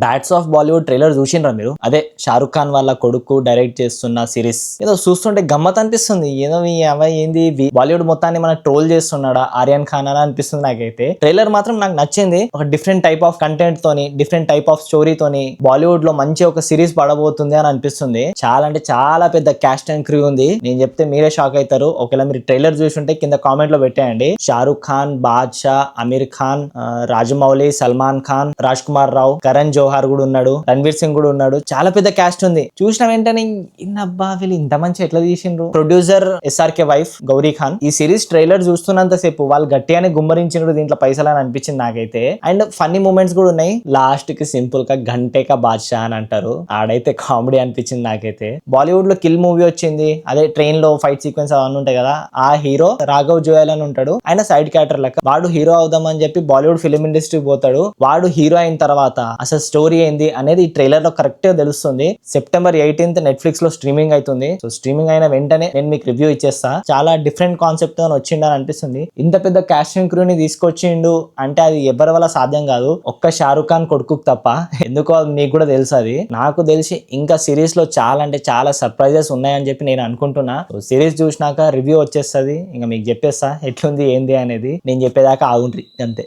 Bats of Bollywood trailer చూసిండ్రా మీరు? అదే షారుఖ్ ఖాన్ వాళ్ళ కొడుకు డైరెక్ట్ చేస్తున్న సిరీస్. ఏదో చూస్తుంటే గమ్మత్ అనిపిస్తుంది. ఏదో ఈ అబ్బాయి ఏంది బాలీవుడ్ మొత్తాన్ని మన ట్రోల్ చేస్తున్నాడా ఆర్యన్ ఖాన్ అని అనిపిస్తుంది నాకైతే. ట్రైలర్ మాత్రం నాకు నచ్చింది. ఒక డిఫరెంట్ టైప్ ఆఫ్ కంటెంట్ తోని, డిఫరెంట్ టైప్ ఆఫ్ స్టోరీ తోని బాలీవుడ్ లో మంచి ఒక సిరీస్ పడబోతుంది అని అనిపిస్తుంది. చాలా అంటే చాలా పెద్ద క్యాస్ట్ అండ్ క్రూ ఉంది. నేను చెప్తే మీరే షాక్ అవుతారు. ఒకవేళ మీరు ట్రైలర్ చూసుంటే కింద కామెంట్ లో పెట్టేయండి. షారుఖ్ ఖాన్, బాద్షా, అమీర్ ఖాన్, రాజమౌళి, సల్మాన్ ఖాన్, రాజ్ కుమార్ రావు, కరణ్ జోహార్ కూడా ఉన్నాడు, రణ్వీర్ సింగ్ కూడా ఉన్నాడు. చాలా పెద్ద క్యాస్ట్ ఉంది. చూసిన వెంటనే ఇన్నబ్బా వీళ్ళు ఇంత మంచి ఎట్లా తీసిండ్రు. Producer SRK wife Gauri Khan. ఈ సిరీస్ ట్రైలర్ చూస్తున్నంత సేపు వాళ్ళు గట్టిగానే గుమ్మరించిండ్రు దీంట్లో పైసలు అని అనిపించింది నాకైతే. అండ్ ఫన్నీ మూమెంట్స్ కూడా ఉన్నాయి. లాస్ట్ కి సింపుల్ గా ఘంటేకా బాద్షా అని అంటారు. ఆడైతే కామెడీ అనిపించింది నాకైతే. బాలీవుడ్ లో కిల్ మూవీ వచ్చింది. అదే ట్రైన్ లో ఫైట్ సీక్వెన్స్ అవన్నీ ఉంటాయి కదా. ఆ హీరో రాఘవ్ జోయల్ అని ఉంటాడు. ఆయన సైడ్ క్యారెక్టర్ లెక్క. వాడు హీరో అవుదాం అని చెప్పి బాలీవుడ్ ఫిలిం ఇండస్ట్రీకి పోతాడు. వాడు హీరో అయిన తర్వాత అసలు స్టోరీ ఏంది అనేది ఈ ట్రైలర్ లో కరెక్ట్ గా తెలుస్తుంది. సెప్టెంబర్ 18th నెట్ఫ్లిక్స్ లో స్ట్రీమింగ్ అవుతుంది. సో స్ట్రీమింగ్ అయిన వెంటనే నేను మీకు రివ్యూ ఇచ్చేస్తా. చాలా డిఫరెంట్ కాన్సెప్ట్ తో వచ్చిండని అనిపిస్తుంది. ఇంత పెద్ద కాస్టింగ్ క్రూ ని తీసుకొచ్చిండు అంటే అది ఎవరి వల్ల సాధ్యం కాదు, ఒక్క షారుఖ్ ఖాన్ కొడుకు తప్ప. ఎందుకో మీకు కూడా తెలుసు. అది నాకు తెలిసి ఇంకా సిరీస్ లో చాలా అంటే చాలా సర్ప్రైజెస్ ఉన్నాయని చెప్పి నేను అనుకుంటున్నా. సిరీస్ చూసినాక రివ్యూ వచ్చేస్తుంది. ఇంకా మీకు చెప్పేస్తా ఎట్లుంది ఏంది అనేది. నేను చెప్పేదాకా ఆగుండ్రి అంతే.